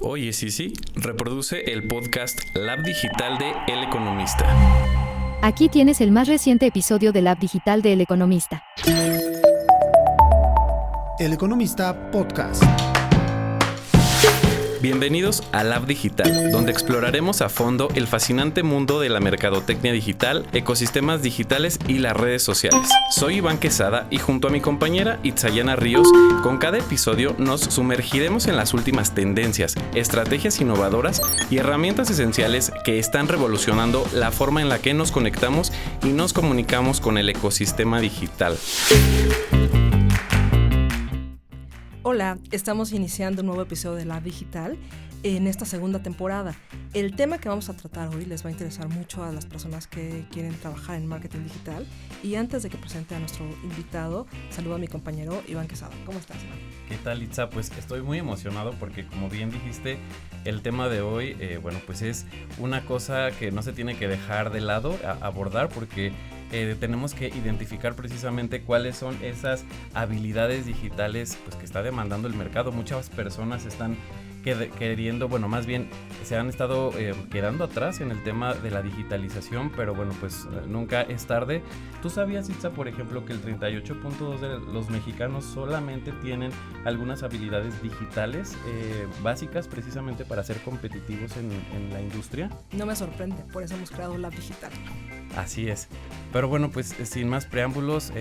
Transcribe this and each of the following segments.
Oye, sí, reproduce el podcast Lab Digital de El Economista. Aquí tienes el más reciente episodio del Lab Digital de El Economista. El Economista Podcast. Bienvenidos a Lab Digital, donde exploraremos a fondo el fascinante mundo de la mercadotecnia digital, ecosistemas digitales y las redes sociales. Soy Iván Quesada y junto a mi compañera Itzayana Ríos, con cada episodio nos sumergiremos en las últimas tendencias, estrategias innovadoras y herramientas esenciales que están revolucionando la forma en la que nos conectamos y nos comunicamos con el ecosistema digital. Hola, estamos iniciando un nuevo episodio de Lab Digital en esta segunda temporada. El tema que vamos a tratar hoy les va a interesar mucho a las personas que quieren trabajar en marketing digital. Y antes de que presente a nuestro invitado, saludo a mi compañero Iván Quesada. ¿Cómo estás, Iván? ¿Qué tal, Itza? Pues estoy muy emocionado porque, como bien dijiste, el tema de hoy, pues es una cosa que no se tiene que dejar de lado, abordar, porque tenemos que identificar precisamente cuáles son esas habilidades digitales pues, que está demandando el mercado. Muchas personas están queriendo, más bien se han estado quedando atrás en el tema de la digitalización, pero pues nunca es tarde. ¿Tú sabías, Itza, por ejemplo, que el 38.2% de los mexicanos solamente tienen algunas habilidades digitales básicas precisamente para ser competitivos en la industria? No me sorprende, por eso hemos creado Lab Digital. Así es. Pero pues sin más preámbulos,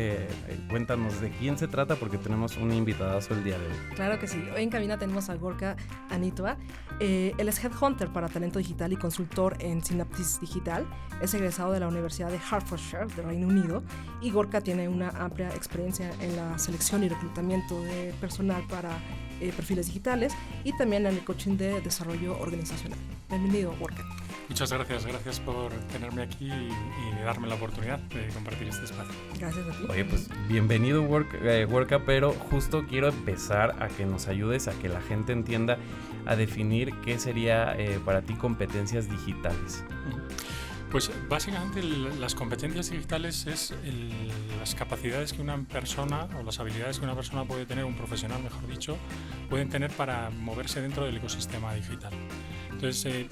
cuéntanos de quién se trata porque tenemos un invitadazo el día de hoy. Claro que sí. Hoy en cabina tenemos a Gorka Anitova. Él es Headhunter para talento digital y consultor en Synaptis Digital. Es egresado de la Universidad de Hertfordshire, de Reino Unido. Y Gorka tiene una amplia experiencia en la selección y reclutamiento de personal para perfiles digitales y también en el coaching de desarrollo organizacional. Bienvenido, Gorka. Muchas gracias por tenerme aquí y darme la oportunidad de compartir este espacio. Gracias a ti. Oye, pues bienvenido Gorka, pero justo quiero empezar a que nos ayudes a que la gente entienda, a definir qué sería para ti competencias digitales. Pues básicamente las competencias digitales es las capacidades que una persona o las habilidades que una persona puede tener, un profesional mejor dicho, pueden tener para moverse dentro del ecosistema digital. Entonces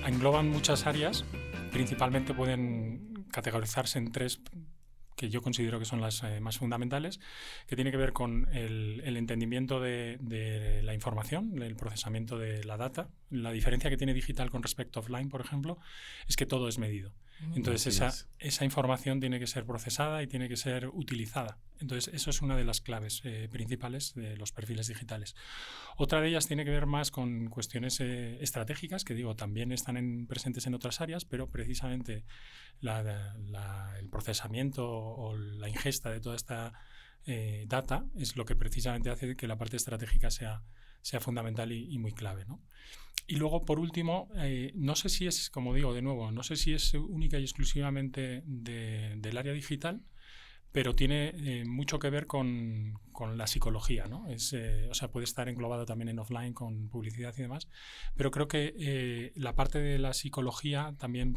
engloban muchas áreas, principalmente pueden categorizarse en tres que yo considero que son las más fundamentales, que tiene que ver con el entendimiento de la información, el procesamiento de la data. La diferencia que tiene digital con respecto a offline, por ejemplo, es que todo es medido. Entonces esa información tiene que ser procesada y tiene que ser utilizada. Entonces eso es una de las claves principales de los perfiles digitales. Otra de ellas tiene que ver más con cuestiones estratégicas, que también están presentes en otras áreas, pero precisamente el procesamiento o la ingesta de toda esta data es lo que precisamente hace que la parte estratégica sea fundamental y muy clave, ¿no? Y luego, por último, no sé si es, como digo de nuevo, no sé si es única y exclusivamente del área digital, pero tiene mucho que ver con la psicología, ¿no? Puede estar englobado también en offline con publicidad y demás, pero creo que la parte de la psicología también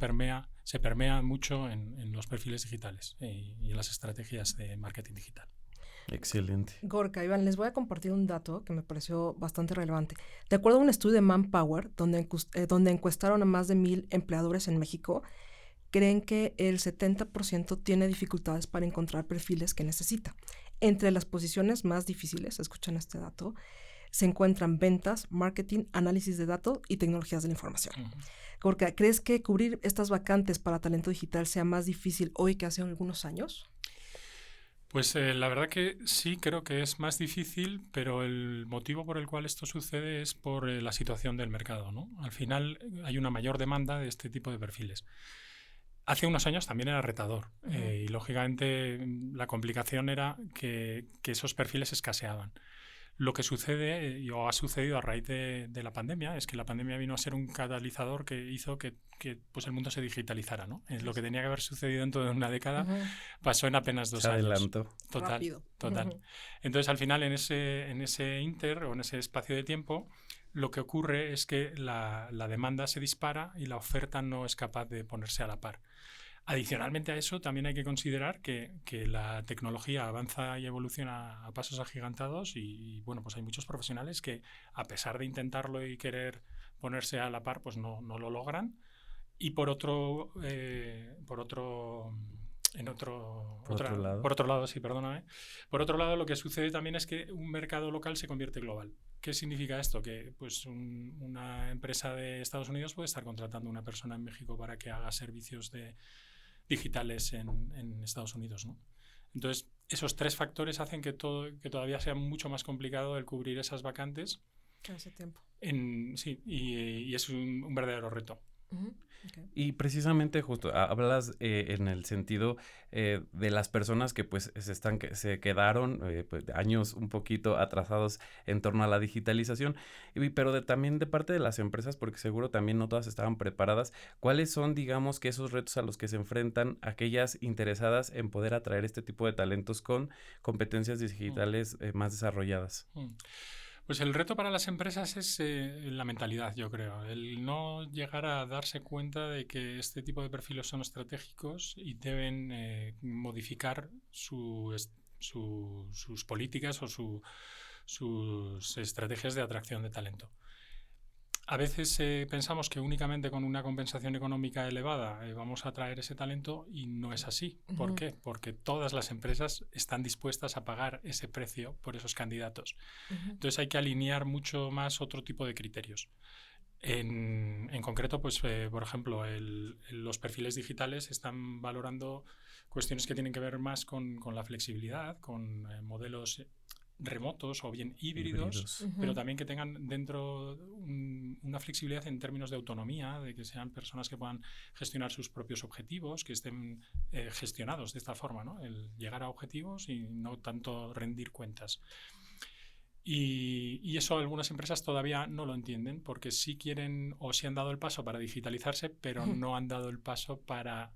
se permea mucho en los perfiles digitales y en las estrategias de marketing digital. Excelente. Gorka, Iván, les voy a compartir un dato que me pareció bastante relevante. De acuerdo a un estudio de Manpower, donde encuestaron a más de 1,000 empleadores en México, creen que el 70% tiene dificultades para encontrar perfiles que necesita. Entre las posiciones más difíciles, escuchan este dato, se encuentran ventas, marketing, análisis de datos y tecnologías de la información. Gorka, ¿crees que cubrir estas vacantes para talento digital sea más difícil hoy que hace algunos años? Pues la verdad que sí, creo que es más difícil, pero el motivo por el cual esto sucede es por la situación del mercado, ¿no? Al final hay una mayor demanda de este tipo de perfiles. Hace unos años también era retador y lógicamente la complicación era que esos perfiles escaseaban. Lo que sucede o ha sucedido a raíz de la pandemia es que la pandemia vino a ser un catalizador que hizo que pues el mundo se digitalizara, ¿no? Lo que tenía que haber sucedido dentro de una década pasó en apenas 2 años. Se adelantó. Total. Entonces, al final, en ese inter o en ese espacio de tiempo, lo que ocurre es que la demanda se dispara y la oferta no es capaz de ponerse a la par. Adicionalmente a eso, también hay que considerar que la tecnología avanza y evoluciona a pasos agigantados y pues hay muchos profesionales que, a pesar de intentarlo y querer ponerse a la par, pues no lo logran. Y por otro lado, sí, perdóname. Por otro lado, lo que sucede también es que un mercado local se convierte global. ¿Qué significa esto? Que pues una empresa de Estados Unidos puede estar contratando a una persona en México para que haga servicios digitales en Estados Unidos, ¿no? Entonces, esos 3 factores hacen que todavía sea mucho más complicado el cubrir esas vacantes. Hace tiempo. Sí, y es un verdadero reto. Okay. Y precisamente justo hablas en el sentido de las personas que pues se quedaron pues, años un poquito atrasados en torno a la digitalización, pero también de parte de las empresas, porque seguro también no todas estaban preparadas. ¿Cuáles son, digamos, que esos retos a los que se enfrentan aquellas interesadas en poder atraer este tipo de talentos con competencias digitales más desarrolladas? Pues el reto para las empresas es la mentalidad, yo creo. El no llegar a darse cuenta de que este tipo de perfiles son estratégicos y deben modificar sus políticas o sus estrategias de atracción de talento. A veces pensamos que únicamente con una compensación económica elevada vamos a atraer ese talento y no es así. ¿Por qué? Porque todas las empresas están dispuestas a pagar ese precio por esos candidatos. Entonces hay que alinear mucho más otro tipo de criterios. En concreto, pues, por ejemplo, los perfiles digitales están valorando cuestiones que tienen que ver más con la flexibilidad, con modelos remotos o bien híbridos. Pero también que tengan dentro una flexibilidad en términos de autonomía, de que sean personas que puedan gestionar sus propios objetivos, que estén gestionados de esta forma, ¿no? El llegar a objetivos y no tanto rendir cuentas. Y eso algunas empresas todavía no lo entienden porque sí quieren o sí han dado el paso para digitalizarse, pero no han dado el paso para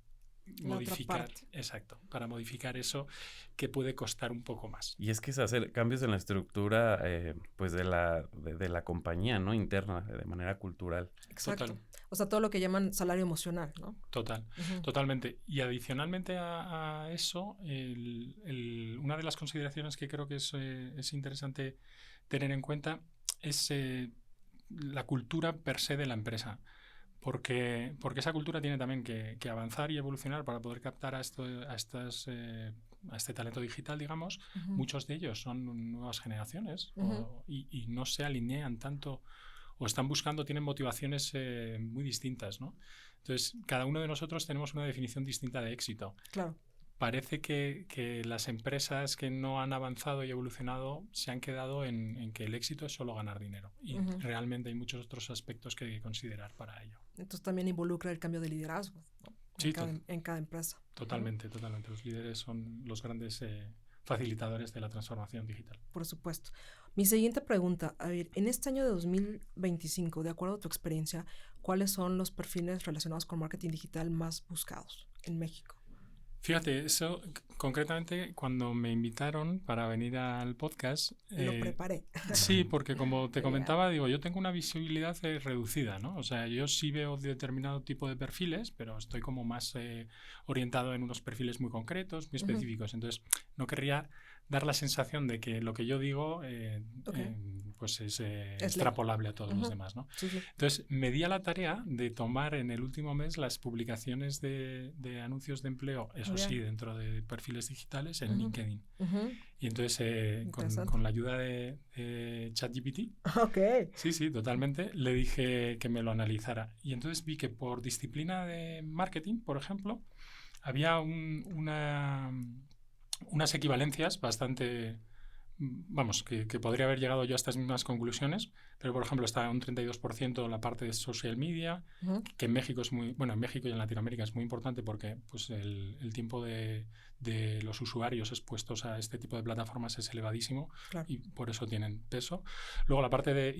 modificar, exacto, para modificar eso que puede costar un poco más. Y es que es hacer cambios en la estructura pues de la compañía, ¿no? Interna, de manera cultural. Exacto. Total. O sea, todo lo que llaman salario emocional, ¿no? Totalmente. Y adicionalmente a eso, una de las consideraciones que creo que es interesante tener en cuenta es la cultura per se de la empresa. Porque esa cultura tiene también que avanzar y evolucionar para poder captar a este talento digital, digamos. Muchos de ellos son nuevas generaciones y no se alinean tanto o están buscando, tienen motivaciones muy distintas, ¿no? Entonces, cada uno de nosotros tenemos una definición distinta de éxito. Claro. Parece que las empresas que no han avanzado y evolucionado se han quedado en que el éxito es solo ganar dinero. Y realmente hay muchos otros aspectos que considerar para ello. Entonces también involucra el cambio de liderazgo, ¿no? Sí, en cada empresa. Totalmente. Los líderes son los grandes facilitadores de la transformación digital. Por supuesto. Mi siguiente pregunta, a ver, en este año de 2025, de acuerdo a tu experiencia, ¿cuáles son los perfiles relacionados con marketing digital más buscados en México? Fíjate, eso concretamente cuando me invitaron para venir al podcast... Lo preparé. Sí, porque como te comentaba, digo, yo tengo una visibilidad reducida, ¿no? O sea, yo sí veo determinado tipo de perfiles, pero estoy como más orientado en unos perfiles muy concretos, muy específicos. Entonces, no querría dar la sensación de que lo que yo digo pues es extrapolable a todos los demás, ¿no? Sí. Entonces, me di a la tarea de tomar en el último mes las publicaciones de anuncios de empleo, eso sí, dentro de perfiles digitales en LinkedIn. Y entonces, con la ayuda de ChatGPT, sí, totalmente, le dije que me lo analizara. Y entonces vi que por disciplina de marketing, por ejemplo, había unas equivalencias bastante... Vamos, que podría haber llegado yo a estas mismas conclusiones, pero por ejemplo está un 32% la parte de social media, que en México es muy, bueno, en México y en Latinoamérica es muy importante porque pues el tiempo de los usuarios expuestos a este tipo de plataformas es elevadísimo y por eso tienen peso. Luego la parte de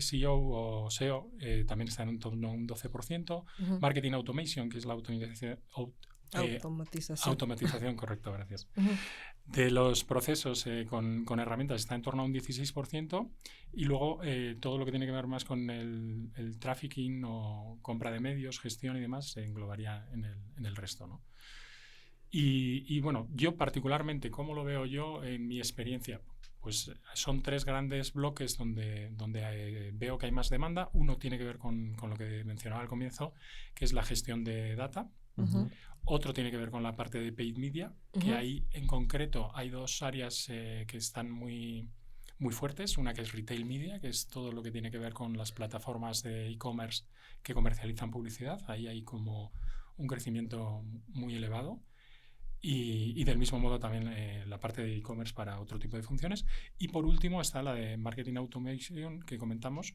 SEO o SEO también está en torno a un 12%, marketing automation, que es la automatización, correcto, gracias. De los procesos con herramientas está en torno a un 16% y luego todo lo que tiene que ver más con el trafficking o compra de medios, gestión y demás se englobaría en el resto, ¿no? Y bueno, yo particularmente, ¿cómo lo veo yo en mi experiencia? pues son 3 grandes bloques donde veo que hay más demanda. Uno tiene que ver con lo que mencionaba al comienzo, que es la gestión de data. Ujú. Otro tiene que ver con la parte de paid media, que ahí en concreto hay 2 áreas que están muy, muy fuertes. Una que es retail media, que es todo lo que tiene que ver con las plataformas de e-commerce que comercializan publicidad. Ahí hay como un crecimiento muy elevado. Y del mismo modo también la parte de e-commerce para otro tipo de funciones. Y por último está la de marketing automation que comentamos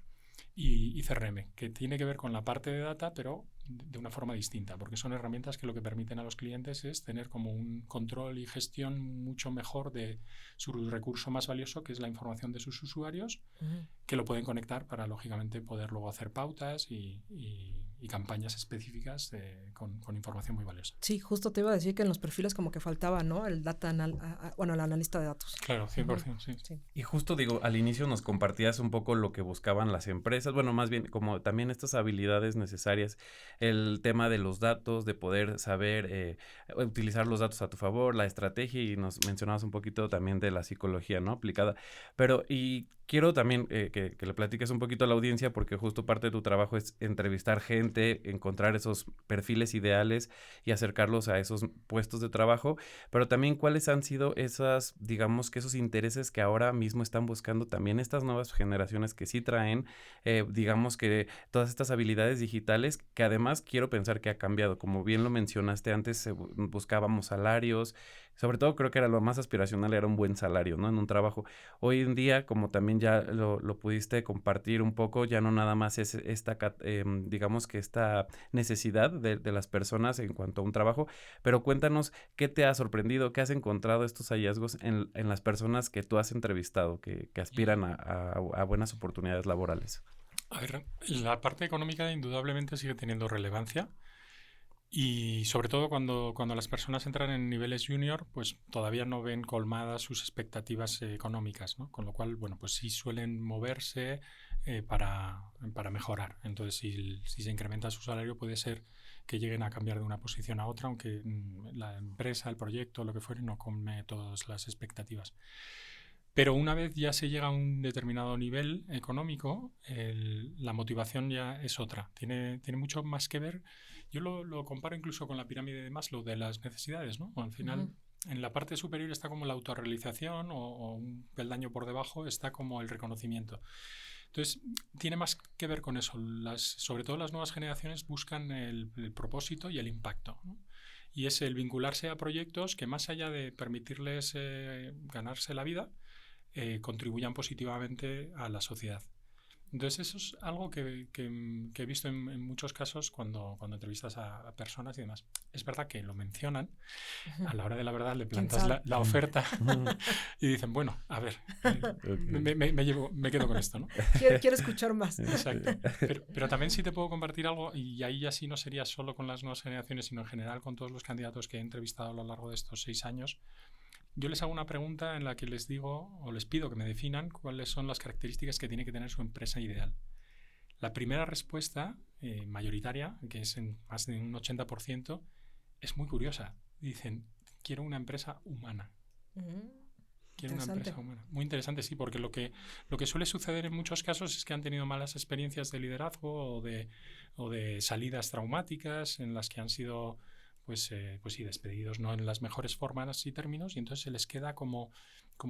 y CRM, que tiene que ver con la parte de data, pero de una forma distinta, porque son herramientas que lo que permiten a los clientes es tener como un control y gestión mucho mejor de su recurso más valioso, que es la información de sus usuarios, que lo pueden conectar para, lógicamente, poder luego hacer pautas y campañas específicas con información muy valiosa. Sí, justo te iba a decir que en los perfiles como que faltaba, ¿no? El el analista de datos. Claro, 100%, sí. Sí. Y justo digo, al inicio nos compartías un poco lo que buscaban las empresas, bueno, más bien como también estas habilidades necesarias, el tema de los datos, de poder saber utilizar los datos a tu favor, la estrategia, y nos mencionabas un poquito también de la psicología, ¿no? Aplicada. Pero, y quiero también que le platiques un poquito a la audiencia, porque justo parte de tu trabajo es entrevistar gente, encontrar esos perfiles ideales y acercarlos a esos puestos de trabajo, pero también cuáles han sido esas, digamos que esos intereses que ahora mismo están buscando también estas nuevas generaciones que sí traen, digamos que todas estas habilidades digitales, que además quiero pensar que ha cambiado. Como bien lo mencionaste antes, buscábamos salarios, sobre todo creo que era lo más aspiracional, era un buen salario, ¿no? En un trabajo. Hoy en día, como también ya lo pudiste compartir un poco, ya no nada más es digamos que esta necesidad de las personas en cuanto a un trabajo, pero cuéntanos qué te ha sorprendido, qué has encontrado estos hallazgos en las personas que tú has entrevistado, que aspiran a buenas oportunidades laborales. A ver, la parte económica indudablemente sigue teniendo relevancia. Y sobre todo cuando las personas entran en niveles junior, pues todavía no ven colmadas sus expectativas económicas, ¿no? Con lo cual, bueno, pues sí suelen moverse para mejorar. Entonces, si se incrementa su salario, puede ser que lleguen a cambiar de una posición a otra, aunque la empresa, el proyecto, lo que fuere, no come todas las expectativas. Pero una vez ya se llega a un determinado nivel económico, la motivación ya es otra. Tiene mucho más que ver. Yo lo comparo incluso con la pirámide de Maslow de las necesidades, ¿no? Al final, en la parte superior está como la autorrealización o un peldaño por debajo está como el reconocimiento. Entonces, tiene más que ver con eso. Sobre todo las nuevas generaciones buscan el propósito y el impacto, ¿no? Y es el vincularse a proyectos que, más allá de permitirles ganarse la vida, contribuyan positivamente a la sociedad. Entonces eso es algo que he visto en muchos casos cuando entrevistas a personas y demás. Es verdad que lo mencionan, a la hora de la verdad le plantas la oferta y dicen, bueno, a ver, me quedo con esto, ¿no? Quiero escuchar más. Exacto. Pero también sí te puedo compartir algo, y ahí ya sí no sería solo con las nuevas generaciones, sino en general con todos los candidatos que he entrevistado a lo largo de estos 6 años. Yo les hago una pregunta en la que les digo o les pido que me definan cuáles son las características que tiene que tener su empresa ideal. La primera respuesta, mayoritaria, que es en más de un 80%, es muy curiosa. Dicen, quiero una empresa humana. Quiero una empresa humana. Muy interesante, sí, porque lo que suele suceder en muchos casos es que han tenido malas experiencias de liderazgo o de salidas traumáticas en las que han sido pues sí, despedidos no en las mejores formas y términos, y entonces se les queda como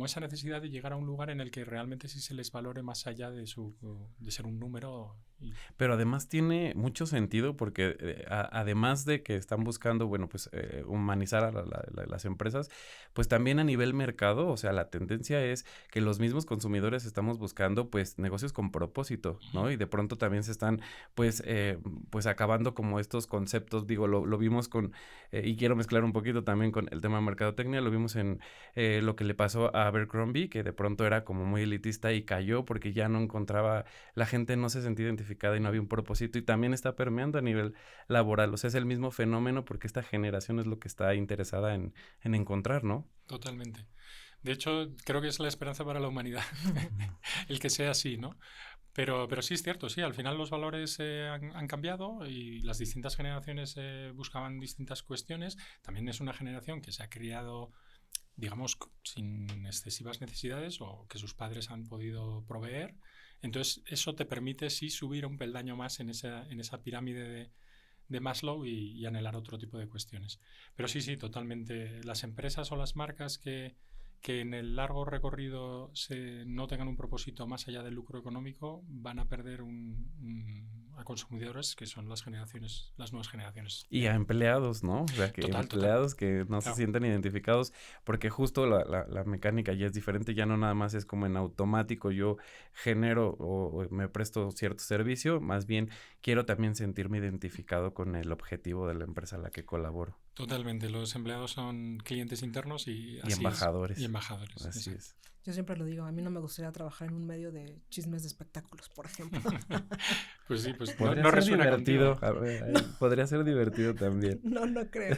esa necesidad de llegar a un lugar en el que realmente sí se les valore más allá de ser un número. Pero además tiene mucho sentido porque además de que están buscando, bueno, pues humanizar a las empresas, pues también a nivel mercado, o sea, la tendencia es que los mismos consumidores estamos buscando pues negocios con propósito, ¿no? Y de pronto también se están pues acabando como estos conceptos, digo, lo vimos con, y quiero mezclar un poquito también con el tema de mercadotecnia, lo vimos en lo que le pasó a Abercrombie, que de pronto era como muy elitista y cayó porque ya no encontraba, la gente no se sentía identificada y no había un propósito, y también está permeando a nivel laboral, o sea, es el mismo fenómeno porque esta generación es lo que está interesada en encontrar, ¿no? Totalmente. De hecho, creo que es la esperanza para la humanidad, el que sea así, ¿no? Pero sí es cierto, sí, al final los valores han cambiado y las distintas generaciones buscaban distintas cuestiones. También es una generación que se ha criado digamos, sin excesivas necesidades o que sus padres han podido proveer. Entonces, eso te permite sí subir un peldaño más en esa pirámide de Maslow y anhelar otro tipo de cuestiones. Pero sí, totalmente. Las empresas o las marcas que en el largo recorrido no tengan un propósito más allá del lucro económico van a perder a consumidores que son las nuevas generaciones. Y a empleados, ¿no? O sea, que empleados que no se sienten identificados, porque justo la mecánica ya es diferente, ya no nada más es como en automático yo genero o me presto cierto servicio, más bien quiero también sentirme identificado con el objetivo de la empresa a la que colaboro. Totalmente, los empleados son clientes internos y embajadores. Y embajadores. Así es. Yo siempre lo digo, a mí no me gustaría trabajar en un medio de chismes de espectáculos, por ejemplo. Pues sí, pues podría no ser resuena divertido. Contigo. Podría ser divertido también. No creo.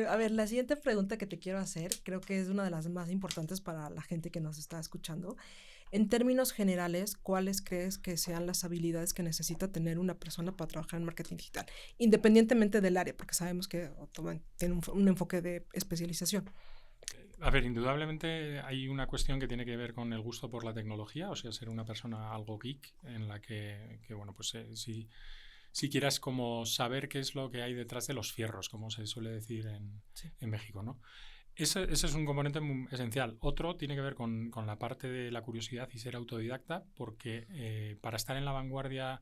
A ver, la siguiente pregunta que te quiero hacer, creo que es una de las más importantes para la gente que nos está escuchando. En términos generales, ¿cuáles crees que sean las habilidades que necesita tener una persona para trabajar en marketing digital? Independientemente del área, porque sabemos que tiene un enfoque de especialización. A ver, indudablemente hay una cuestión que tiene que ver con el gusto por la tecnología, o sea, ser una persona algo geek, en la que bueno, pues si quieras como saber qué es lo que hay detrás de los fierros, como se suele decir en México, ¿no? Ese es un componente muy esencial. Otro tiene que ver con la parte de la curiosidad y ser autodidacta, porque para estar en la vanguardia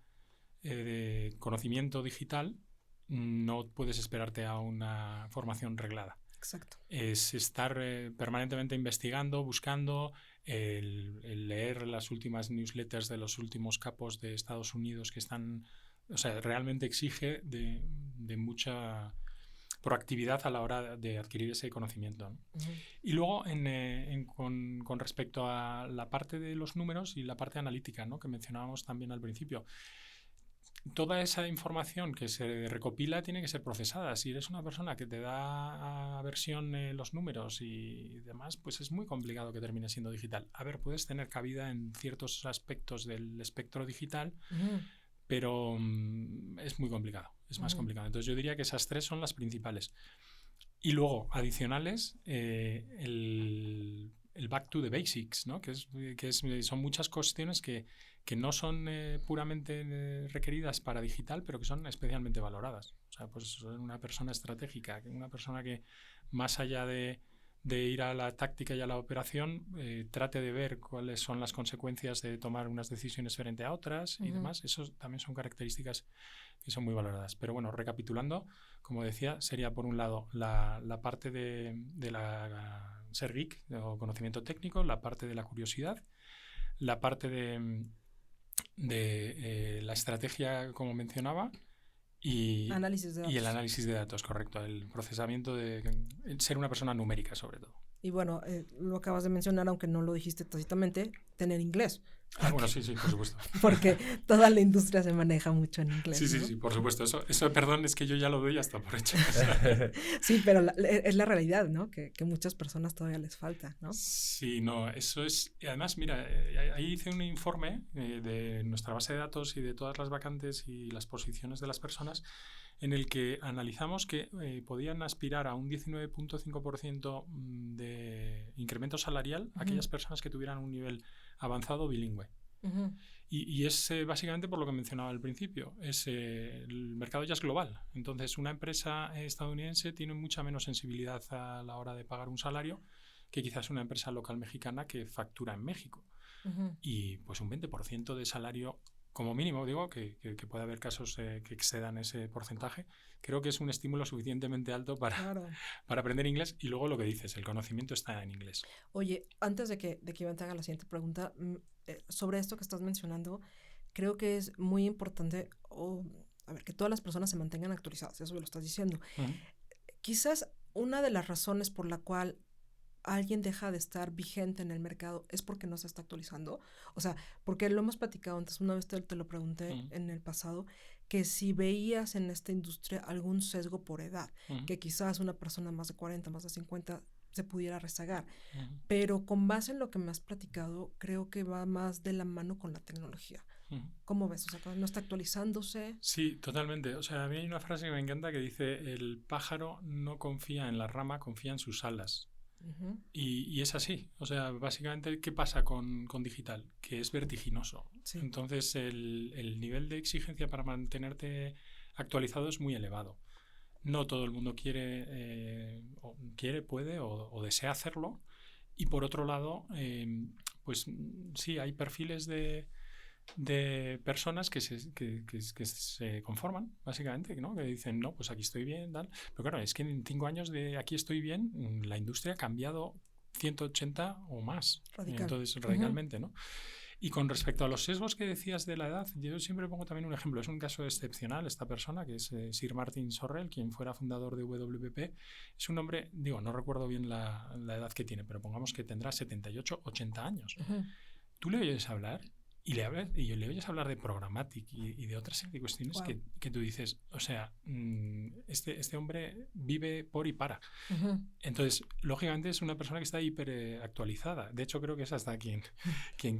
de conocimiento digital no puedes esperarte a una formación reglada. Exacto. Es estar permanentemente investigando, buscando, el leer las últimas newsletters de los últimos capos de Estados Unidos que están... O sea, realmente exige de mucha proactividad a la hora de adquirir ese conocimiento, ¿no? Uh-huh. Y luego, con respecto a la parte de los números y la parte analítica, ¿no? Que mencionábamos también al principio, toda esa información que se recopila tiene que ser procesada. Si eres una persona que te da aversión los números y demás, pues es muy complicado que termine siendo digital. A ver, puedes tener cabida en ciertos aspectos del espectro digital, uh-huh, pero es muy complicado, es más complicado. Entonces yo diría que esas tres son las principales. Y luego, adicionales, el back to the basics, ¿no? Son muchas cuestiones que no son puramente requeridas para digital, pero que son especialmente valoradas. O sea, pues una persona estratégica, una persona que más allá de ir a la táctica y a la operación, trate de ver cuáles son las consecuencias de tomar unas decisiones frente a otras y demás. Eso también son características que son muy valoradas. Pero bueno, recapitulando, como decía, sería por un lado la parte de la ser geek o conocimiento técnico, la parte de la curiosidad, la parte de la estrategia, como mencionaba, y el análisis de datos, correcto. El procesamiento ser una persona numérica, sobre todo. Y bueno, lo acabas de mencionar, aunque no lo dijiste tácitamente, tener inglés. Bueno, sí, por supuesto. Porque toda la industria se maneja mucho en inglés. Sí, ¿no? Sí, por supuesto. Eso, perdón, es que yo ya lo doy hasta por hecho. Sí, pero es la realidad, ¿no? Que muchas personas todavía les falta, ¿no? Sí, no, eso es... Además, mira, ahí hice un informe de nuestra base de datos y de todas las vacantes y las posiciones de las personas, en el que analizamos que podían aspirar a un 19.5% de incremento salarial aquellas personas que tuvieran un nivel avanzado bilingüe. Uh-huh. Y es básicamente por lo que mencionaba al principio. El mercado ya es global. Entonces, una empresa estadounidense tiene mucha menos sensibilidad a la hora de pagar un salario que quizás una empresa local mexicana que factura en México. Uh-huh. Y pues un 20% de salario, como mínimo, digo, que puede haber casos que excedan ese porcentaje, creo que es un estímulo suficientemente alto para aprender inglés. Y luego lo que dices, el conocimiento está en inglés. Oye, antes de que Iván te haga la siguiente pregunta, sobre esto que estás mencionando, creo que es muy importante que todas las personas se mantengan actualizadas, eso me lo estás diciendo. Uh-huh. Quizás una de las razones por la cual alguien deja de estar vigente en el mercado es porque no se está actualizando. O sea, porque lo hemos platicado antes, una vez te lo pregunté en el pasado, que si veías en esta industria algún sesgo por edad, que quizás una persona más de 40, más de 50 se pudiera rezagar. Pero con base en lo que me has platicado, creo que va más de la mano con la tecnología. ¿Cómo ves? O sea, ¿no está actualizándose? Sí, totalmente. O sea, a mí hay una frase que me encanta que dice: el pájaro no confía en la rama, confía en sus alas. Y es así. O sea, básicamente, ¿qué pasa con digital? Que es vertiginoso. Sí. Entonces, el nivel de exigencia para mantenerte actualizado es muy elevado. No todo el mundo quiere, puede o desea hacerlo. Y por otro lado, pues sí, hay perfiles de personas que se conforman, básicamente, ¿no? Que dicen, no, pues aquí estoy bien, tal. Pero claro, es que en 5 años de aquí estoy bien, la industria ha cambiado 180 o más. Entonces, radicalmente, ¿no? Y con respecto a los sesgos que decías de la edad, yo siempre pongo también un ejemplo. Es un caso excepcional. Esta persona, que es Sir Martin Sorrell, quien fuera fundador de WPP, es un hombre, digo, no recuerdo bien la edad que tiene, pero pongamos que tendrá 78, 80 años. Tú le oyes hablar y le oyes hablar de programmatic y de otra serie de cuestiones que tú dices, o sea, este hombre vive por y para. Entonces, lógicamente es una persona que está hiper actualizada. De hecho, creo que es hasta quien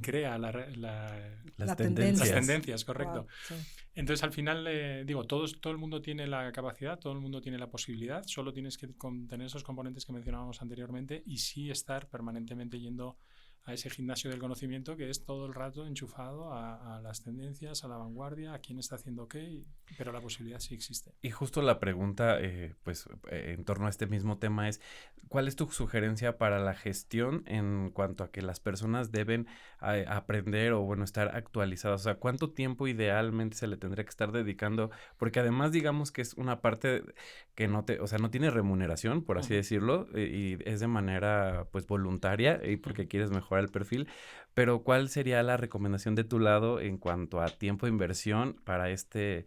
crea las tendencias, correcto. Sí. Entonces, al final, digo, todo el mundo tiene la capacidad, todo el mundo tiene la posibilidad, solo tienes que tener esos componentes que mencionábamos anteriormente y sí estar permanentemente yendo a ese gimnasio del conocimiento que es todo el rato enchufado a las tendencias, a la vanguardia, a quién está haciendo qué, pero la posibilidad sí existe. Y justo la pregunta, en torno a este mismo tema es, ¿cuál es tu sugerencia para la gestión en cuanto a que las personas deben aprender o, bueno, estar actualizadas? O sea, ¿cuánto tiempo idealmente se le tendría que estar dedicando? Porque además, digamos que es una parte que no tiene remuneración, por así decirlo, y es de manera, pues, voluntaria y porque quieres mejorar el perfil, pero ¿cuál sería la recomendación de tu lado en cuanto a tiempo de inversión para esta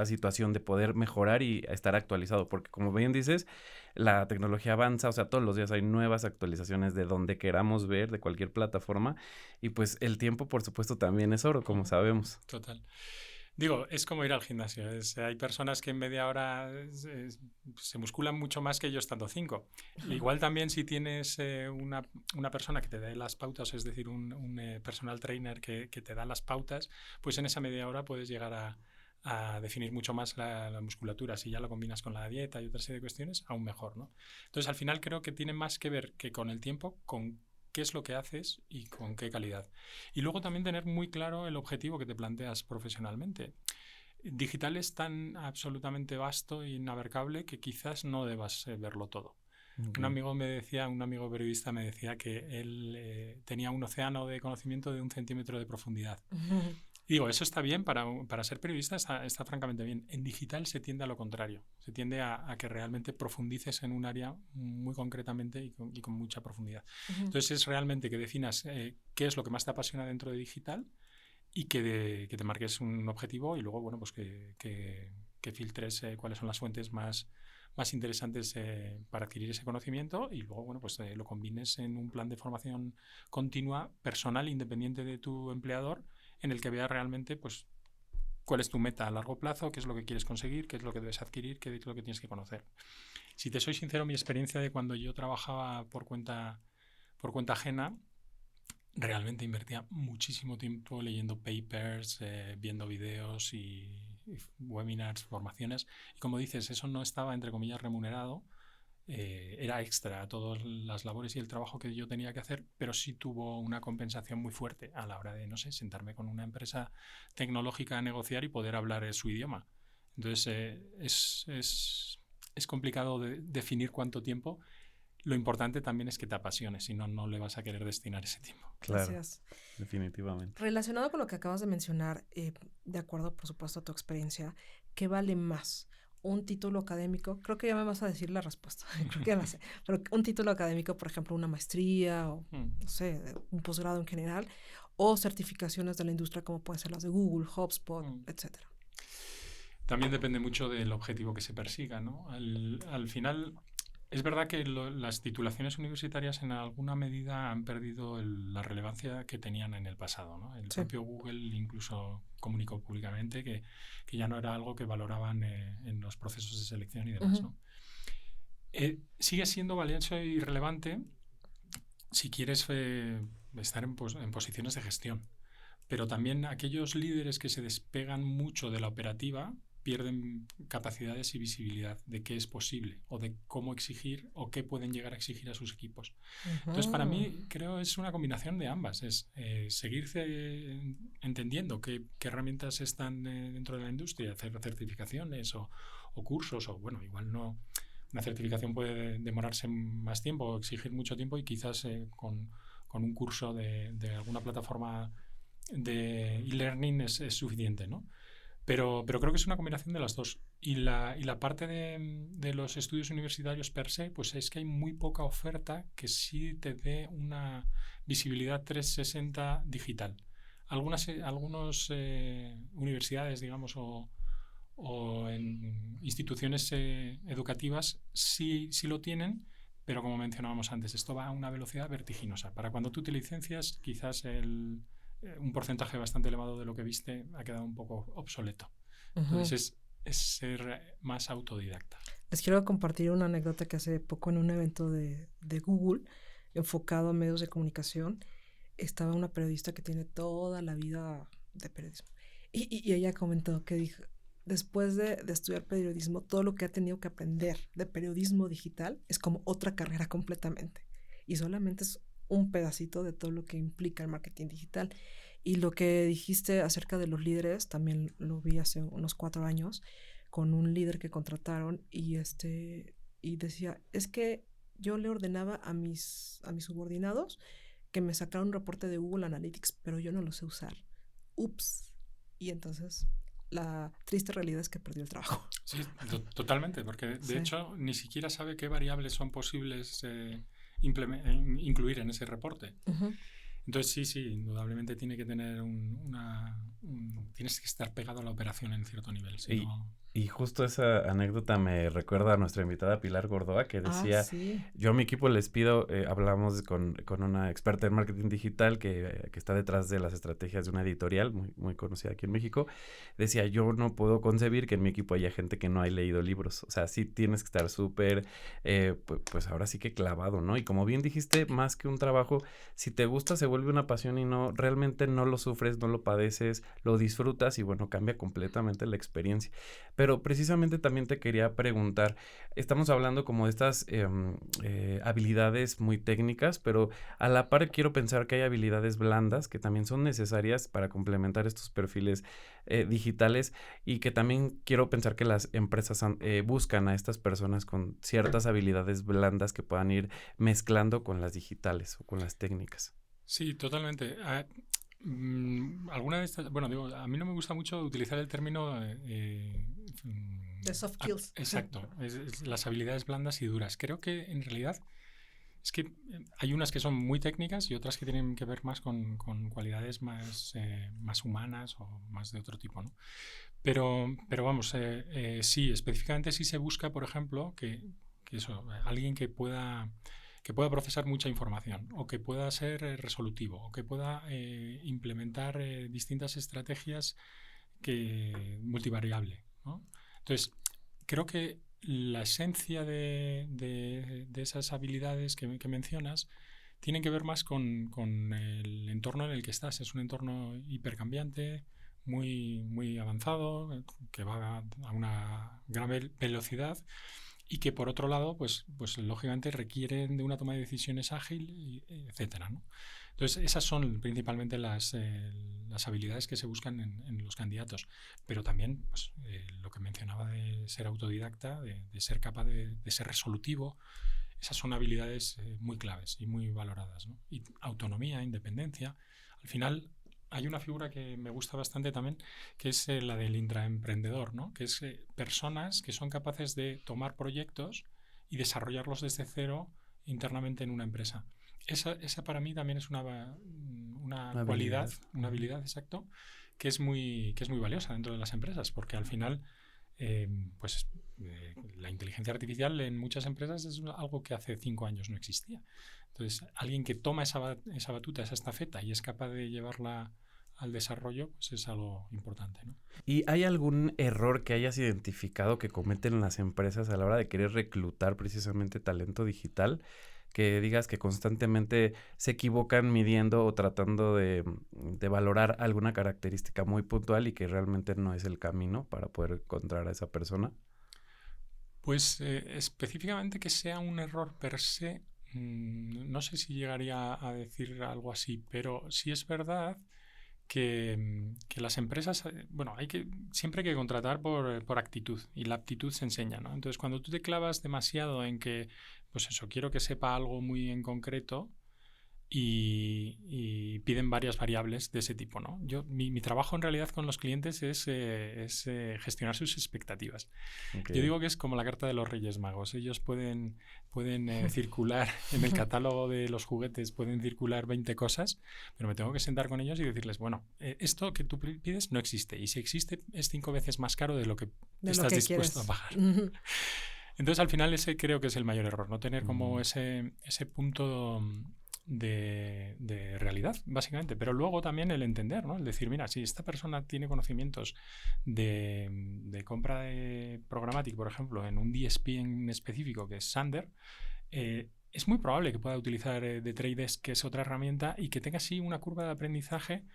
situación de poder mejorar y estar actualizado? Porque como bien dices, la tecnología avanza, o sea, todos los días hay nuevas actualizaciones de donde queramos ver, de cualquier plataforma, y pues el tiempo, por supuesto, también es oro, como sabemos. Total. Digo, es como ir al gimnasio. Hay personas que en media hora se musculan mucho más que yo estando 5. Igual también si tienes una persona que te dé las pautas, es decir, un personal trainer que te da las pautas, pues en esa media hora puedes llegar a definir mucho más la musculatura. Si ya lo combinas con la dieta y otra serie de cuestiones, aún mejor, ¿no? Entonces, al final creo que tiene más que ver que con el tiempo, con qué es lo que haces y con qué calidad. Y luego también tener muy claro el objetivo que te planteas profesionalmente. Digital es tan absolutamente vasto e inabarcable que quizás no debas verlo todo. Un amigo periodista me decía que él tenía un océano de conocimiento de 1 centímetro de profundidad. Digo, eso está bien, para ser periodista está francamente bien. En digital se tiende a lo contrario. Se tiende a que realmente profundices en un área muy concretamente y con mucha profundidad. Entonces es realmente que definas qué es lo que más te apasiona dentro de digital y que te marques un objetivo y luego, bueno, pues que filtres cuáles son las fuentes más interesantes para adquirir ese conocimiento y luego, bueno, pues lo combines en un plan de formación continua, personal, independiente de tu empleador, en el que veas realmente, pues, cuál es tu meta a largo plazo, qué es lo que quieres conseguir, qué es lo que debes adquirir, qué es lo que tienes que conocer. Si te soy sincero, mi experiencia de cuando yo trabajaba por cuenta ajena, realmente invertía muchísimo tiempo leyendo papers, viendo videos y webinars, formaciones. Y como dices, eso no estaba, entre comillas, remunerado. Era extra a todas las labores y el trabajo que yo tenía que hacer, pero sí tuvo una compensación muy fuerte a la hora de, no sé, sentarme con una empresa tecnológica a negociar y poder hablar su idioma. Entonces, es complicado definir cuánto tiempo. Lo importante también es que te apasiones, si no, no le vas a querer destinar ese tiempo. Claro, gracias. Definitivamente. Relacionado con lo que acabas de mencionar, de acuerdo, por supuesto, a tu experiencia, ¿qué vale más? Un título académico, creo que ya me vas a decir la respuesta, creo que ya la sé, pero un título académico, por ejemplo, una maestría o, no sé, un posgrado en general, o certificaciones de la industria como pueden ser las de Google, HubSpot, etcétera. También depende mucho del objetivo que se persiga, ¿no? Al final, es verdad que las titulaciones universitarias en alguna medida han perdido la relevancia que tenían en el pasado, ¿no? El propio Google incluso comunicó públicamente que ya no era algo que valoraban en los procesos de selección y demás, ¿no? Sigue siendo valioso y relevante si quieres estar en posiciones de gestión, pero también aquellos líderes que se despegan mucho de la operativa pierden capacidades y visibilidad de qué es posible o de cómo exigir o qué pueden llegar a exigir a sus equipos. Entonces, para mí, creo es una combinación de ambas. Es seguirse entendiendo qué herramientas están dentro de la industria, hacer certificaciones o cursos, o bueno, igual no. Una certificación puede demorarse más tiempo o exigir mucho tiempo, y quizás con un curso de alguna plataforma de e-learning es suficiente, ¿no? Pero creo que es una combinación de las dos. Y la parte de los estudios universitarios per se, pues es que hay muy poca oferta que sí te dé una visibilidad 360 digital. Algunas universidades, digamos, o en instituciones educativas sí lo tienen, pero como mencionábamos antes, esto va a una velocidad vertiginosa. Para cuando tú te licencias, quizás un porcentaje bastante elevado de lo que viste ha quedado un poco obsoleto. Entonces es ser más autodidacta. Les quiero compartir una anécdota que hace poco en un evento de Google enfocado a medios de comunicación estaba una periodista que tiene toda la vida de periodismo y ella comentó que dijo, después de estudiar periodismo, todo lo que ha tenido que aprender de periodismo digital es como otra carrera completamente, y solamente es un pedacito de todo lo que implica el marketing digital. Y lo que dijiste acerca de los líderes, también lo vi hace unos 4 años con un líder que contrataron y decía, es que yo le ordenaba a mis subordinados que me sacaran un reporte de Google Analytics, pero yo no lo sé usar. Ups. Y entonces la triste realidad es que perdió el trabajo. Sí, totalmente, porque de hecho ni siquiera sabe qué variables son posibles incluir en ese reporte. Entonces sí, indudablemente tiene que tener tienes que estar pegado a la operación en cierto nivel. Y justo esa anécdota me recuerda a nuestra invitada Pilar Gordoa, que decía, sí. Yo a mi equipo les pido, hablamos con una experta en marketing digital que está detrás de las estrategias de una editorial muy, muy conocida aquí en México. Decía, yo no puedo concebir que en mi equipo haya gente que no haya leído libros. O sea, sí tienes que estar súper, pues ahora sí que clavado, ¿no? Y como bien dijiste, más que un trabajo, si te gusta se vuelve una pasión y realmente no lo sufres, no lo padeces, lo disfrutas y bueno, cambia completamente la experiencia. Pero precisamente también te quería preguntar, estamos hablando como de estas habilidades muy técnicas, pero a la par quiero pensar que hay habilidades blandas que también son necesarias para complementar estos perfiles digitales, y que también quiero pensar que las empresas buscan a estas personas con ciertas habilidades blandas que puedan ir mezclando con las digitales o con las técnicas. Sí, totalmente. Alguna de estas, bueno, digo, a mí no me gusta mucho utilizar el término de soft skills. Exacto, es las habilidades blandas y duras. Creo que en realidad es que hay unas que son muy técnicas y otras que tienen que ver más con cualidades más humanas o más de otro tipo, ¿no? Pero vamos, sí, específicamente sí se busca, por ejemplo, que alguien que pueda procesar mucha información, o que pueda ser resolutivo, o que pueda implementar distintas estrategias multivariable, ¿no? Entonces, creo que la esencia de esas habilidades que mencionas tienen que ver más con el entorno en el que estás. Es un entorno hipercambiante, muy, muy avanzado, que va a una gran velocidad, y que por otro lado, pues lógicamente requieren de una toma de decisiones ágil, etcétera, ¿no? Entonces, esas son principalmente las habilidades que se buscan en los candidatos. Pero también pues, lo que mencionaba de ser autodidacta, de ser capaz de ser resolutivo, esas son habilidades muy claves y muy valoradas, ¿no? Y autonomía, independencia. Al final, hay una figura que me gusta bastante también, que es la del intraemprendedor, ¿no? Que es personas que son capaces de tomar proyectos y desarrollarlos desde cero internamente en una empresa. Esa para mí también es una cualidad, una habilidad, exacto, que es muy valiosa dentro de las empresas, porque al final la inteligencia artificial en muchas empresas es algo que hace 5 años no existía. Entonces, alguien que toma esa batuta, esa estafeta, y es capaz de llevarla al desarrollo, pues es algo importante, ¿no? ¿Y hay algún error que hayas identificado que cometen las empresas a la hora de querer reclutar precisamente talento digital, que digas que constantemente se equivocan midiendo o tratando de valorar alguna característica muy puntual y que realmente no es el camino para poder encontrar a esa persona? Pues específicamente que sea un error per se, no sé si llegaría a decir algo así, pero sí es verdad que las empresas, bueno, siempre hay que contratar por actitud, y la actitud se enseña, ¿no? Entonces, cuando tú te clavas demasiado en que, pues eso, quiero que sepa algo muy en concreto y piden varias variables de ese tipo, ¿no? Mi trabajo en realidad con los clientes es gestionar sus expectativas. Okay. Yo digo que es como la carta de los Reyes Magos. Ellos pueden circular en el catálogo de los juguetes, pueden circular 20 cosas, pero me tengo que sentar con ellos y decirles, bueno, esto que tú pides no existe, y si existe es 5 veces más caro de lo que estás dispuesto a pagar. Entonces, al final, ese creo que es el mayor error, no tener como ese punto de realidad, básicamente. Pero luego también el entender, ¿no? El decir, mira, si esta persona tiene conocimientos de compra de programática, por ejemplo, en un DSP en específico, que es Sander, es muy probable que pueda utilizar The Trade Desk, que es otra herramienta, y que tenga así una curva de aprendizaje,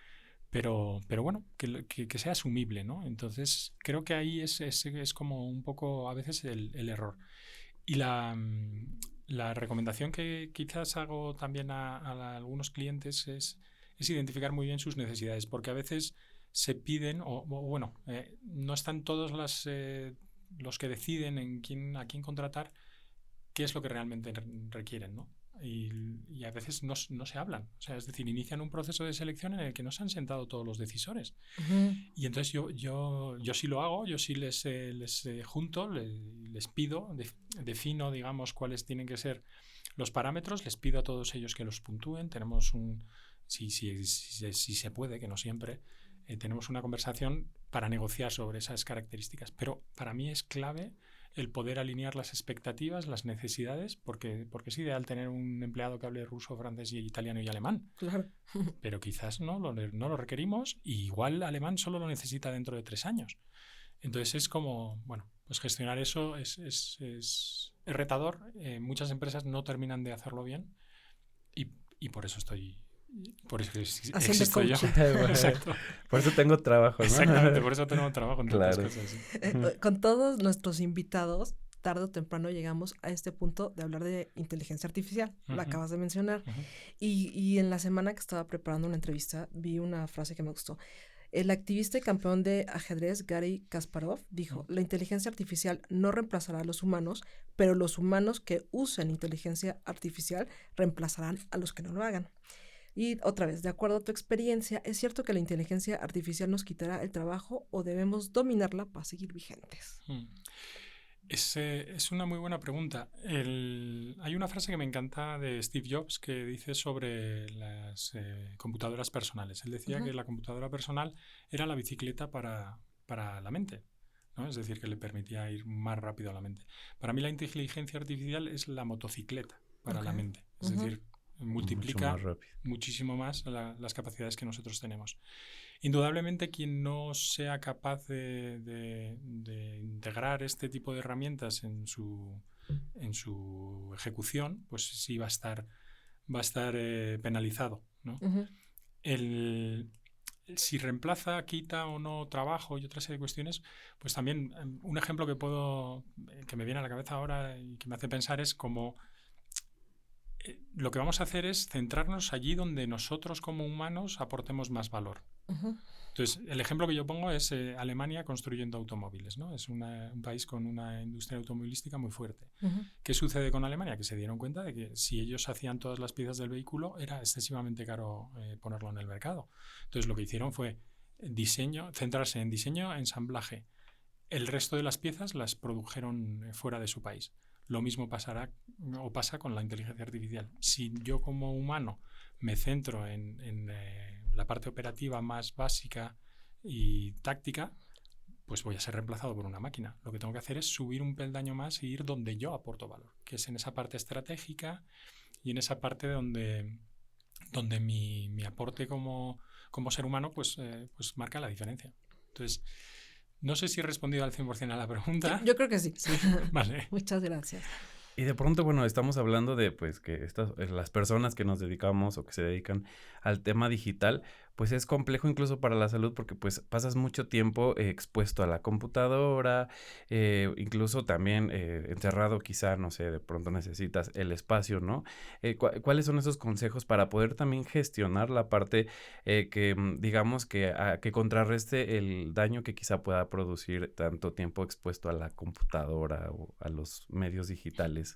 pero bueno, que sea asumible, ¿no? Entonces, creo que ahí es como un poco a veces el error. Y la recomendación que quizás hago también a algunos clientes es identificar muy bien sus necesidades, porque a veces se piden, no están todos los que deciden a quién contratar qué es lo que realmente requieren, ¿no? Y a veces no se hablan. O sea, es decir, inician un proceso de selección en el que no se han sentado todos los decisores. Y entonces yo sí lo hago, yo sí les junto, les pido, defino, digamos, cuáles tienen que ser los parámetros, les pido a todos ellos que los puntúen. Tenemos si se puede, que no siempre, tenemos una conversación para negociar sobre esas características. Pero para mí es clave el poder alinear las expectativas, las necesidades, porque es ideal tener un empleado que hable ruso, francés, italiano y alemán. Claro. Pero quizás no lo requerimos, y igual alemán solo lo necesita dentro de 3 años. Entonces es como, bueno, pues gestionar eso es retador. Muchas empresas no terminan de hacerlo bien y por eso existo yo. Exacto. Por eso tengo trabajo, ¿no? Exactamente, por eso tengo trabajo en claro. tantas cosas. ¿Sí? Con todos nuestros invitados, tarde o temprano llegamos a este punto de hablar de inteligencia artificial. Lo acabas de mencionar. Y en la semana que estaba preparando una entrevista, vi una frase que me gustó. El activista y campeón de ajedrez Garry Kasparov dijo, la inteligencia artificial no reemplazará a los humanos, pero los humanos que usen inteligencia artificial reemplazarán a los que no lo hagan. Y otra vez, de acuerdo a tu experiencia, ¿es cierto que la inteligencia artificial nos quitará el trabajo o debemos dominarla para seguir vigentes? Es una muy buena pregunta. Hay una frase que me encanta de Steve Jobs que dice sobre las computadoras personales. Él decía que la computadora personal era la bicicleta para la mente, ¿no? Es decir, que le permitía ir más rápido a la mente. Para mí la inteligencia artificial es la motocicleta para la mente. Es decir, multiplica muchísimo más las capacidades que nosotros tenemos. Indudablemente, quien no sea capaz de integrar este tipo de herramientas en su ejecución, pues sí va a estar penalizado, ¿no? Si reemplaza, quita o no trabajo y otra serie de cuestiones, pues también un ejemplo que me viene a la cabeza ahora y que me hace pensar es como lo que vamos a hacer es centrarnos allí donde nosotros como humanos aportemos más valor. Entonces, el ejemplo que yo pongo es Alemania construyendo automóviles, ¿no? Es un país con una industria automovilística muy fuerte. ¿Qué sucede con Alemania? Que se dieron cuenta de que si ellos hacían todas las piezas del vehículo era excesivamente caro ponerlo en el mercado. Entonces, lo que hicieron fue centrarse en diseño, ensamblaje. El resto de las piezas las produjeron fuera de su país. Lo mismo pasa con la inteligencia artificial. Si yo como humano me centro en la parte operativa más básica y táctica, pues voy a ser reemplazado por una máquina. Lo que tengo que hacer es subir un peldaño más e ir donde yo aporto valor, que es en esa parte estratégica y en esa parte donde mi aporte como ser humano pues marca la diferencia. Entonces, no sé si he respondido al 100% a la pregunta. Yo creo que sí. Vale. Muchas gracias. Y de pronto, bueno, estamos hablando de pues que las personas que nos dedicamos o que se dedican al tema digital, pues es complejo incluso para la salud porque pues pasas mucho tiempo expuesto a la computadora, incluso también encerrado quizá, no sé, de pronto necesitas el espacio, ¿no? ¿Cuáles son esos consejos para poder también gestionar la parte que digamos que contrarreste el daño que quizá pueda producir tanto tiempo expuesto a la computadora o a los medios digitales?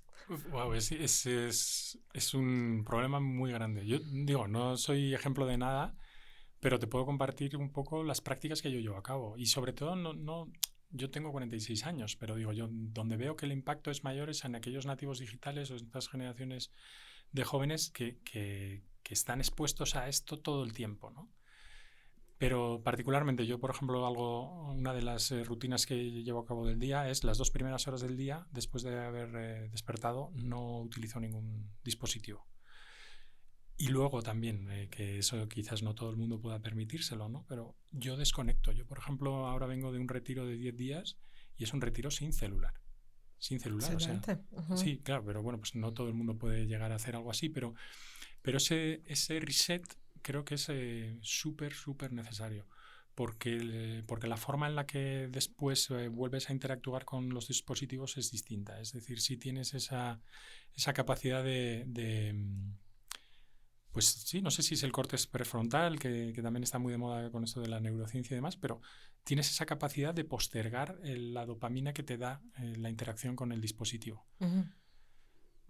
Wow, es un problema muy grande. Yo digo, no soy ejemplo de nada, pero te puedo compartir un poco las prácticas que yo llevo a cabo. Y sobre todo, yo tengo 46 años, pero digo, yo donde veo que el impacto es mayor es en aquellos nativos digitales o en estas generaciones de jóvenes que están expuestos a esto todo el tiempo, ¿no? Pero particularmente yo, por ejemplo, una de las rutinas que llevo a cabo del día es las 2 primeras horas del día, después de haber despertado, no utilizo ningún dispositivo. Y luego también, que eso quizás no todo el mundo pueda permitírselo, ¿no? Pero yo desconecto. Yo, por ejemplo, ahora vengo de un retiro de 10 días y es un retiro sin celular. Sin celular, Excelente. o sea. Sí, claro, pero bueno, pues no todo el mundo puede llegar a hacer algo así, pero ese reset creo que es súper necesario. Porque la forma en la que después vuelves a interactuar con los dispositivos es distinta. Es decir, si tienes esa capacidad pues sí, no sé si es el córtex prefrontal, que también está muy de moda con esto de la neurociencia y demás, pero tienes esa capacidad de postergar la dopamina que te da la interacción con el dispositivo. Uh-huh.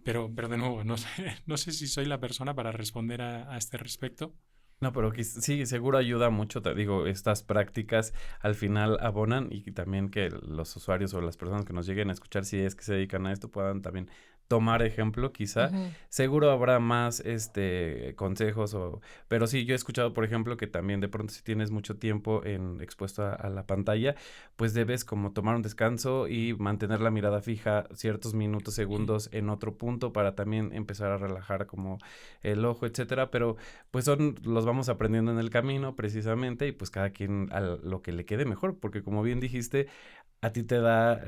Pero de nuevo, no sé si soy la persona para responder a este respecto. No, pero sí, seguro ayuda mucho, te digo, estas prácticas al final abonan y también que los usuarios o las personas que nos lleguen a escuchar, si es que se dedican a esto, puedan también tomar ejemplo, quizá. Uh-huh. Seguro habrá más consejos pero sí, yo he escuchado, por ejemplo, que también de pronto si tienes mucho tiempo expuesto a la pantalla, pues debes como tomar un descanso y mantener la mirada fija ciertos minutos, segundos en otro punto para también empezar a relajar como el ojo, etcétera, pero pues los vamos aprendiendo en el camino precisamente y pues cada quien a lo que le quede mejor, porque como bien dijiste, a ti te da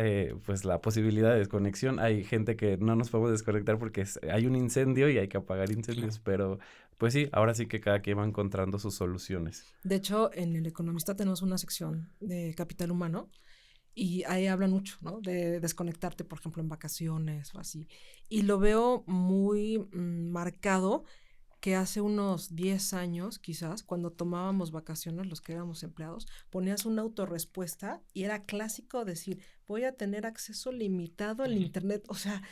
pues la posibilidad de desconexión. Hay gente que no nos podemos desconectar porque hay un incendio y hay que apagar incendios, pero pues sí, ahora sí que cada quien va encontrando sus soluciones. De hecho, en El Economista tenemos una sección de capital humano y ahí hablan mucho, ¿no? De desconectarte, por ejemplo, en vacaciones o así. Y lo veo muy marcado que hace unos 10 años, quizás, cuando tomábamos vacaciones, los que éramos empleados, ponías una autorrespuesta y era clásico decir, voy a tener acceso limitado al internet. O sea,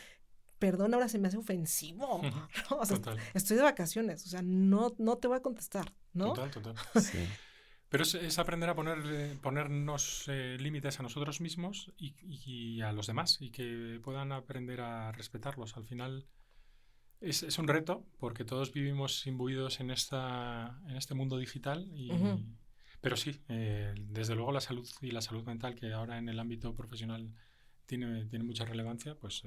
perdón, ahora se me hace ofensivo, ¿no? O sea, estoy de vacaciones, o sea, no te voy a contestar, ¿no? Total. Sí. Pero es aprender a ponernos límites a nosotros mismos y a los demás y que puedan aprender a respetarlos. Al final es un reto porque todos vivimos imbuidos en este mundo digital. Uh-huh. Pero sí, desde luego la salud y la salud mental, que ahora en el ámbito profesional tiene mucha relevancia, pues...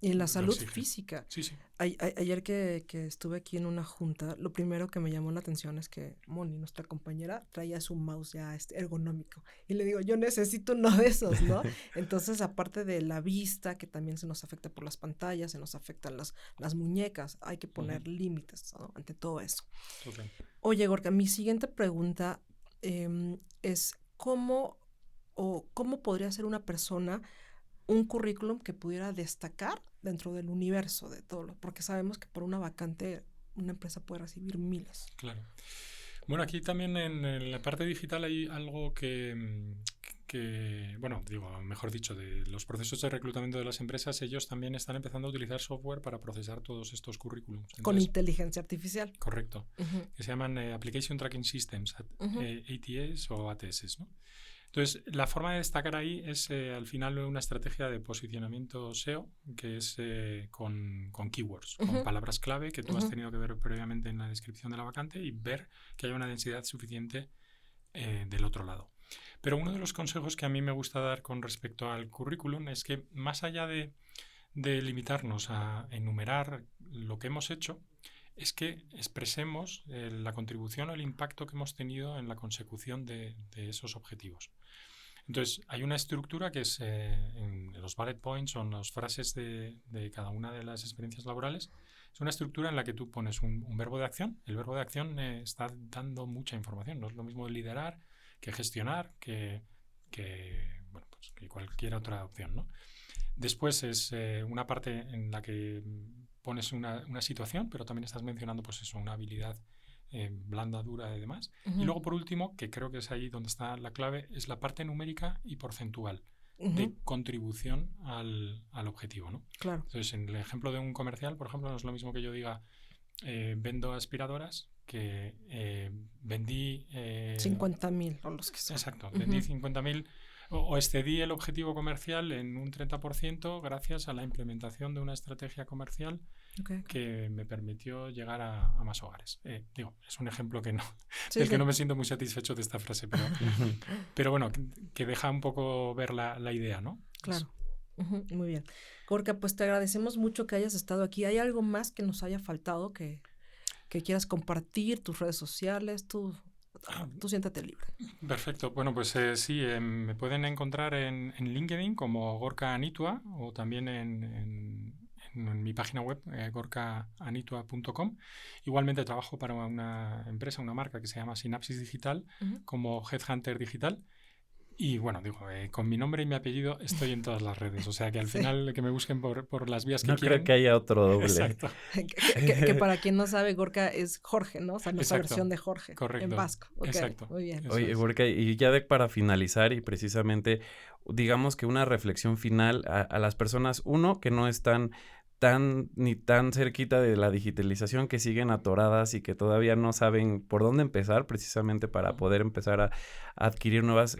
y la salud física. Sí. Ayer que estuve aquí en una junta, lo primero que me llamó la atención es que Moni, nuestra compañera, traía su mouse ya ergonómico. Y le digo, yo necesito uno de esos, ¿no? Entonces, aparte de la vista, que también se nos afecta por las pantallas, se nos afectan las muñecas, hay que poner límites, ¿no? Ante todo eso. Okay. Oye, Gorka, mi siguiente pregunta es ¿cómo podría ser una persona un currículum que pudiera destacar dentro del universo de todo porque sabemos que por una vacante una empresa puede recibir miles. Claro. Bueno, aquí también en la parte digital hay algo que bueno, mejor dicho, de los procesos de reclutamiento de las empresas, ellos también están empezando a utilizar software para procesar todos estos currículums. Entonces, con inteligencia artificial. Correcto. Uh-huh. Que se llaman Application Tracking Systems, uh-huh. ATS o ATS, ¿no? Entonces, la forma de destacar ahí es al final una estrategia de posicionamiento SEO, que es con keywords, uh-huh. con palabras clave que tú has tenido que ver previamente en la descripción de la vacante y ver que hay una densidad suficiente del otro lado. Pero uno de los consejos que a mí me gusta dar con respecto al currículum es que más allá de limitarnos a enumerar lo que hemos hecho, es que expresemos la contribución o el impacto que hemos tenido en la consecución de esos objetivos. Entonces, hay una estructura que es en los bullet points, son las frases de cada una de las experiencias laborales. Es una estructura en la que tú pones un verbo de acción. El verbo de acción está dando mucha información. No es lo mismo liderar que gestionar, que cualquier otra opción, ¿no? Después es una parte en la que pones una situación, pero también estás mencionando pues eso, una habilidad blanda, dura y demás. Uh-huh. Y luego, por último, que creo que es ahí donde está la clave, es la parte numérica y porcentual de contribución al objetivo, ¿no? Claro. Entonces, en el ejemplo de un comercial, por ejemplo, no es lo mismo que yo diga vendo aspiradoras que vendí... 50.000 o los que sean. Exacto, vendí 50.000 o excedí el objetivo comercial en un 30% gracias a la implementación de una estrategia comercial que me permitió llegar a más hogares. Es un ejemplo que no me siento muy satisfecho de esta frase, pero bueno, que deja un poco ver la idea, ¿no? Claro. Muy bien. Gorka, pues te agradecemos mucho que hayas estado aquí. ¿Hay algo más que nos haya faltado que quieras compartir? ¿Tus redes sociales? Tú siéntate libre. Perfecto. Bueno, pues sí, me pueden encontrar en LinkedIn como Gorka Anitua o también en mi página web, gorkaanitua.com. Igualmente trabajo para una empresa, una marca que se llama Synapsis Digital, como Headhunter Digital. Y bueno, con mi nombre y mi apellido estoy en todas las redes. O sea, que al final que me busquen por las vías que no quieran. No creo que haya otro doble. Exacto. que para quien no sabe, Gorka es Jorge, ¿no? O sea, nuestra versión de Jorge. Correcto. En vasco. Okay. Exacto. Muy bien. Oye, Gorka, y ya para finalizar y precisamente, digamos que una reflexión final a las personas, uno, que no están ni tan cerquita de la digitalización, que siguen atoradas y que todavía no saben por dónde empezar precisamente para poder empezar a adquirir nuevas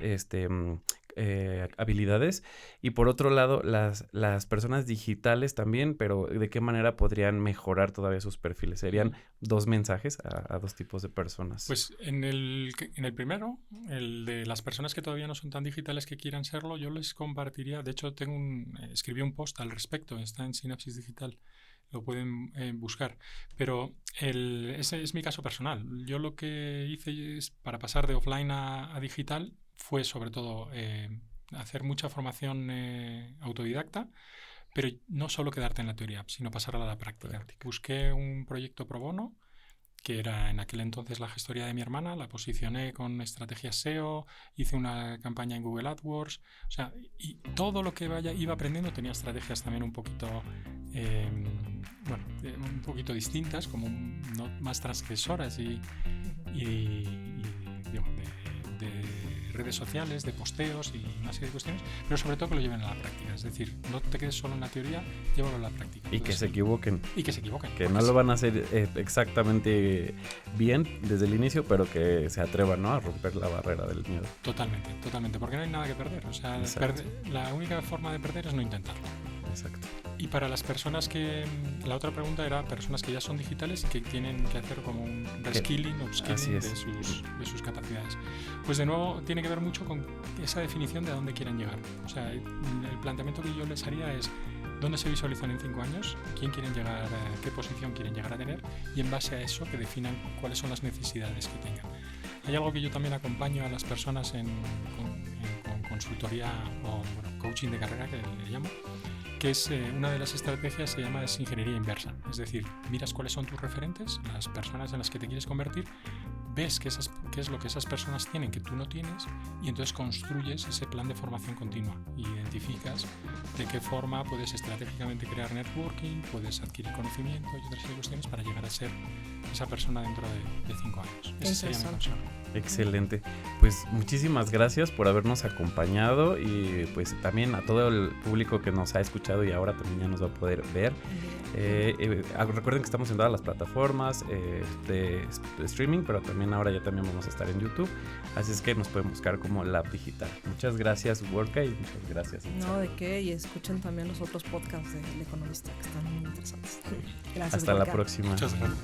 habilidades. Y por otro lado, las personas digitales también, pero ¿de qué manera podrían mejorar todavía sus perfiles? Serían dos mensajes a dos tipos de personas. Pues en el primero, el de las personas que todavía no son tan digitales que quieran serlo, yo les compartiría, de hecho escribí un post al respecto, está en Synapsis Digital, lo pueden buscar, pero ese es mi caso personal. Yo lo que hice es, para pasar de offline a digital, fue sobre todo hacer mucha formación autodidacta, pero no solo quedarte en la teoría, sino pasarla a la práctica. Busqué un proyecto pro bono, que era en aquel entonces la gestoría de mi hermana, la posicioné con estrategias SEO, hice una campaña en Google AdWords, o sea, y todo lo que iba aprendiendo tenía estrategias también un poquito distintas, como más transgresoras y de redes sociales, de posteos y una serie de cuestiones, pero sobre todo que lo lleven a la práctica. Es decir, no te quedes solo en la teoría, llévalo a la práctica. Y que se equivoquen. Que no lo van a hacer exactamente bien desde el inicio, pero que se atrevan, ¿no?, a romper la barrera del miedo. Totalmente, porque no hay nada que perder. O sea, la única forma de perder es no intentarlo. Exacto. Y para las personas la otra pregunta era personas que ya son digitales y que tienen que hacer como un reskilling o upskilling de sus capacidades. Pues de nuevo tiene que ver mucho con esa definición de a dónde quieren llegar. O sea, el planteamiento que yo les haría es dónde se visualizan en 5 años, quién quieren llegar, qué posición quieren llegar a tener, y en base a eso que definan cuáles son las necesidades que tengan. Hay algo que yo también acompaño a las personas con consultoría o coaching de carrera, que le llamo, que es una de las estrategias se llama ingeniería inversa. Es decir, miras cuáles son tus referentes, las personas en las que te quieres convertir, ves qué es lo que esas personas tienen que tú no tienes, y entonces construyes ese plan de formación continua y identificas de qué forma puedes estratégicamente crear networking, puedes adquirir conocimiento y otras cuestiones para llegar a ser esa persona dentro de 5 años. Ese sería mi consejo. Excelente. Pues muchísimas gracias por habernos acompañado, y pues también a todo el público que nos ha escuchado y ahora también ya nos va a poder ver. Recuerden que estamos en todas las plataformas de streaming, pero también ahora ya también vamos a estar en YouTube, así es que nos pueden buscar como Lab Digital. Muchas gracias, Gorka, y muchas gracias, Itza. No, de qué, y escuchen también los otros podcasts del Economista, que están muy interesantes. Gracias, hasta Gorka. la próxima. Muchas gracias.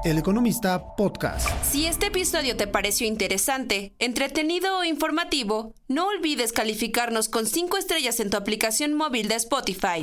El Economista Podcast. Si este episodio te pareció interesante, entretenido o informativo, no olvides calificarnos con 5 estrellas en tu aplicación móvil de Spotify.